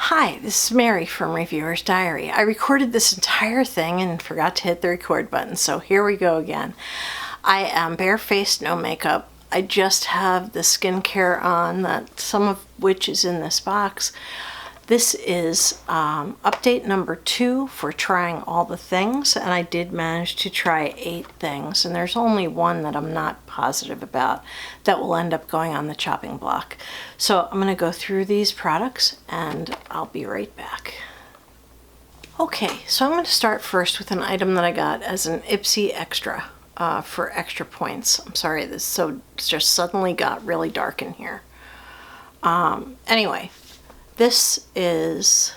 Hi, this is Mary from Reviewer's Diary. I recorded this entire thing and forgot to hit the record button, so here we go again. I am barefaced, no makeup. I just have the skincare on, that some of which is in this box. This is update number 2 for trying all the things, and I did manage to try 8 things, and there's only one that I'm not positive about that will end up going on the chopping block. So I'm going to go through these products and I'll be right back. Okay, so I'm going to start first with an item that I got as an Ipsy extra for extra points. I'm sorry, this just suddenly got really dark in here. Anyway. This is,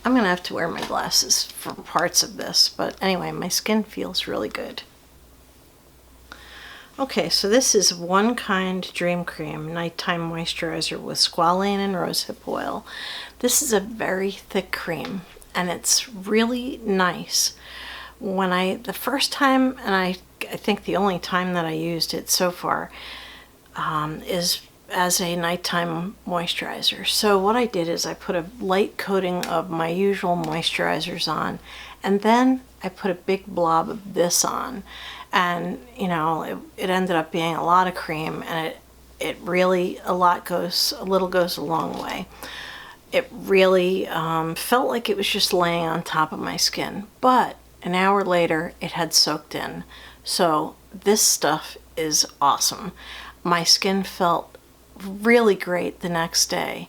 I'm going to have to wear my glasses for parts of this, but anyway, my skin feels really good. Okay, so this is OneKind Dream Cream Nighttime Moisturizer with squalane and rosehip oil. This is a very thick cream, and it's really nice. The first time, and I think the only time that I used it so far, is as a nighttime moisturizer. So what I did is I put a light coating of my usual moisturizers on, and then I put a big blob of this on, and you know, it ended up being a lot of cream, and it really, a little goes a long way. It really felt like it was just laying on top of my skin, but an hour later it had soaked in. So this stuff is awesome. My skin felt really great the next day,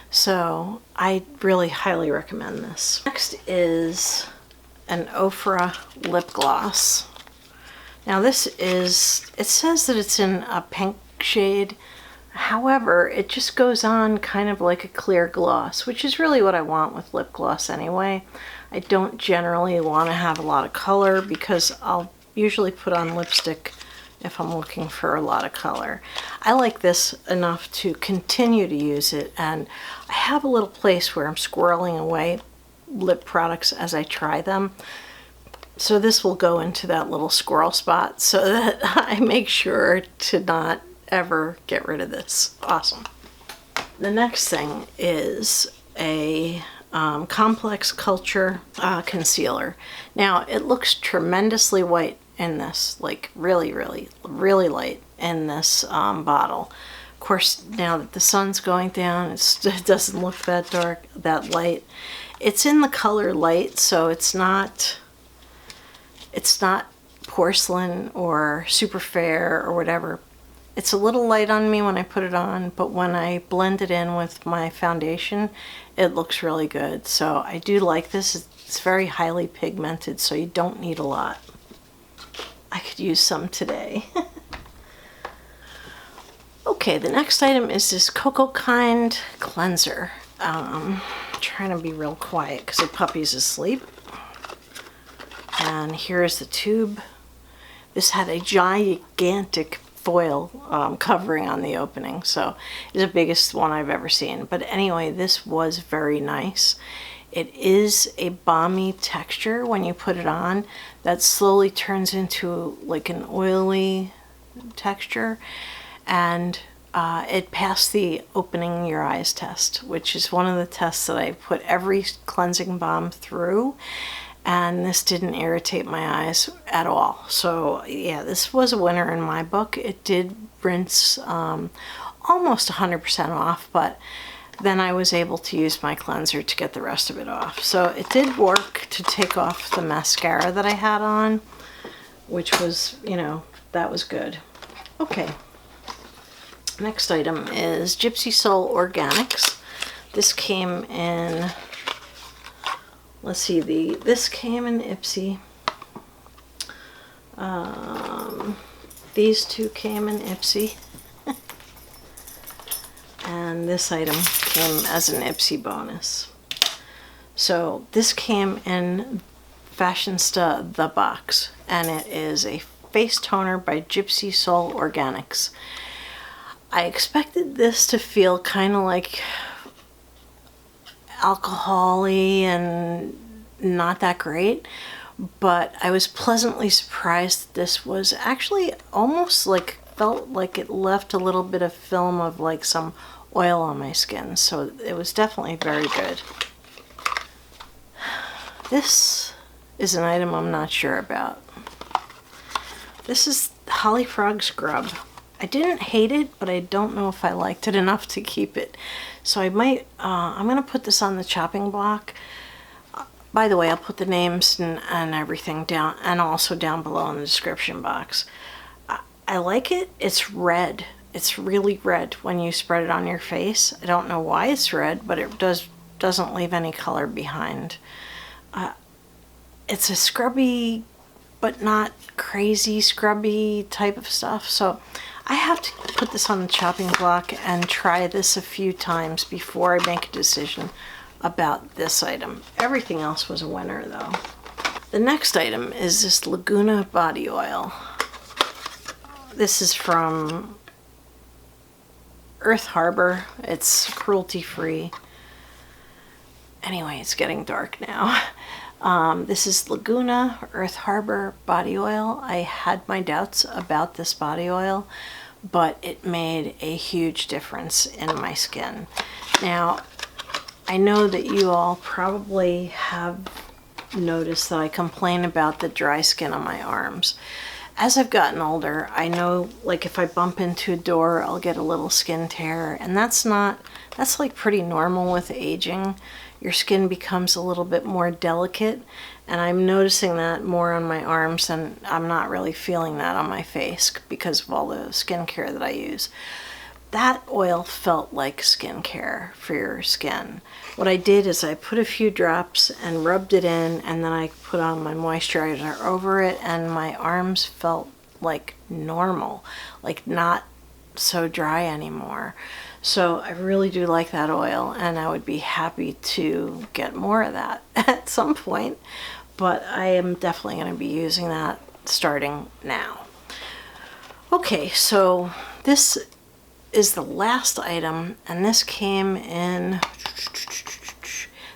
so I really highly recommend this. Next is an Ofra lip gloss. Now this is, it says that it's in a pink shade, however it just goes on kind of like a clear gloss, which is really what I want with lip gloss anyway. I don't generally want to have a lot of color because I'll usually put on lipstick if I'm looking for a lot of color. I like this enough to continue to use it, and I have a little place where I'm squirreling away lip products as I try them. So this will go into that little squirrel spot so that I make sure to not ever get rid of this. Awesome. The next thing is a Complex Culture concealer. Now it looks tremendously white in this, like really light in this bottle. Of course, now that the sun's going down, it doesn't look that dark, that light. It's in the color light, so it's not porcelain or super fair or whatever. It's a little light on me when I put it on, but when I blend it in with my foundation, it looks really good. So I do like this. It's very highly pigmented, so you don't need a lot. I could use some today. Okay, the next item is this Cocokind cleanser. Trying to be real quiet because the puppy's asleep. And here's the tube. This had a gigantic foil covering on the opening, so it's the biggest one I've ever seen. But anyway, this was very nice. It is a balmy texture when you put it on that slowly turns into like an oily texture, and it passed the opening your eyes test, which is one of the tests that I put every cleansing balm through, and this didn't irritate my eyes at all. So yeah, this was a winner in my book. It did rinse almost 100% off, but then I was able to use my cleanser to get the rest of it off. So it did work to take off the mascara that I had on, which was, you know, that was good. Okay. Next item is Gypsy Soul Organics. This came in, let's see, this came in Ipsy. These two came in Ipsy. And this item came as an Ipsy bonus. So this came in Fashionista The Box, and it is a face toner by Gypsy Soul Organics. I expected this to feel kind of like alcohol-y and not that great, but I was pleasantly surprised that this was actually almost like, felt like it left a little bit of film of like some oil on my skin, so it was definitely very good. This is an item I'm not sure about. This is Holifrog Scrub. I didn't hate it, but I don't know if I liked it enough to keep it. So I might, I'm going to put this on the chopping block. By the way, I'll put the names and everything down, and also down below in the description box. I like it. It's red. It's really red when you spread it on your face. I don't know why it's red, but it doesn't leave any color behind. It's a scrubby, but not crazy scrubby type of stuff. So I have to put this on the chopping block and try this a few times before I make a decision about this item. Everything else was a winner though. The next item is this Laguna body oil. This is from Earth Harbor. It's cruelty-free. Anyway, it's getting dark now. This is Laguna Earth Harbor body oil. I had my doubts about this body oil, but it made a huge difference in my skin. Now, I know that you all probably have noticed that I complain about the dry skin on my arms. As I've gotten older, I know, like, if I bump into a door, I'll get a little skin tear, and that's like pretty normal with aging. Your skin becomes a little bit more delicate, and I'm noticing that more on my arms, and I'm not really feeling that on my face because of all the skincare that I use. That oil felt like skincare for your skin. What I did is I put a few drops and rubbed it in, and then I put on my moisturizer over it, and my arms felt like normal, like not so dry anymore. So I really do like that oil, and I would be happy to get more of that at some point, but I am definitely going to be using that starting now. Okay, so this is the last item, and this came in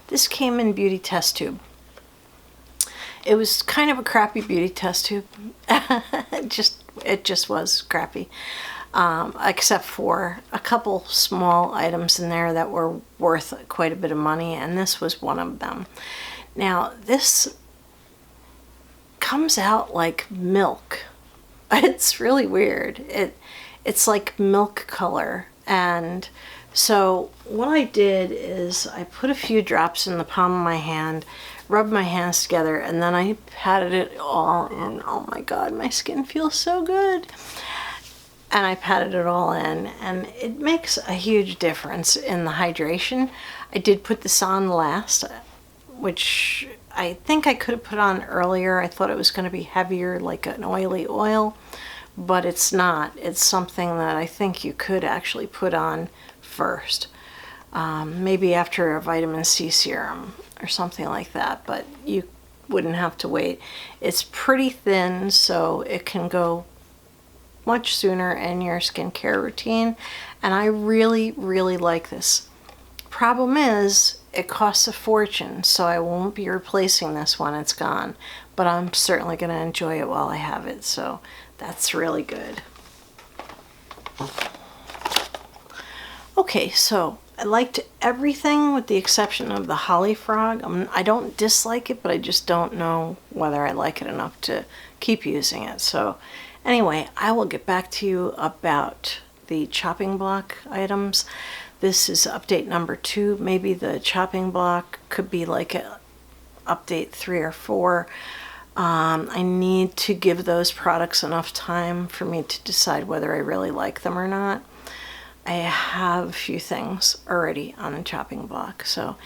beauty test tube. It was kind of a crappy beauty test tube. It just was crappy. Except for a couple small items in there that were worth quite a bit of money, and this was one of them. Now, this comes out like milk. It's really weird. It's like milk color, and so what I did is I put a few drops in the palm of my hand, rubbed my hands together, and then I patted it all in. Oh my god, my skin feels so good. And I patted it all in, and it makes a huge difference in the hydration. I did put this on last, which I think I could have put on earlier. I thought it was going to be heavier, like an oily oil, but it's not. It's something that I think you could actually put on first, maybe after a vitamin C serum or something like that, but you wouldn't have to wait. It's pretty thin, so it can go much sooner in your skincare routine, and I really, really like this. Problem is, it costs a fortune, so I won't be replacing this when it's gone, but I'm certainly going to enjoy it while I have it, so that's really good. Okay, so I liked everything with the exception of the Holifrog. I don't dislike it, but I just don't know whether I like it enough to keep using it. So anyway, I will get back to you about the chopping block items. This is update number 2. Maybe the chopping block could be like a update 3 or 4. I need to give those products enough time for me to decide whether I really like them or not. I have a few things already on the chopping block. So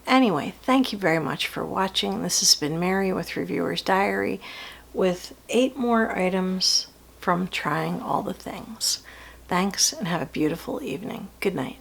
anyway, thank you very much for watching. This has been Mary with Reviewer's Diary with 8 more items from trying all the things. Thanks, and have a beautiful evening. Good night.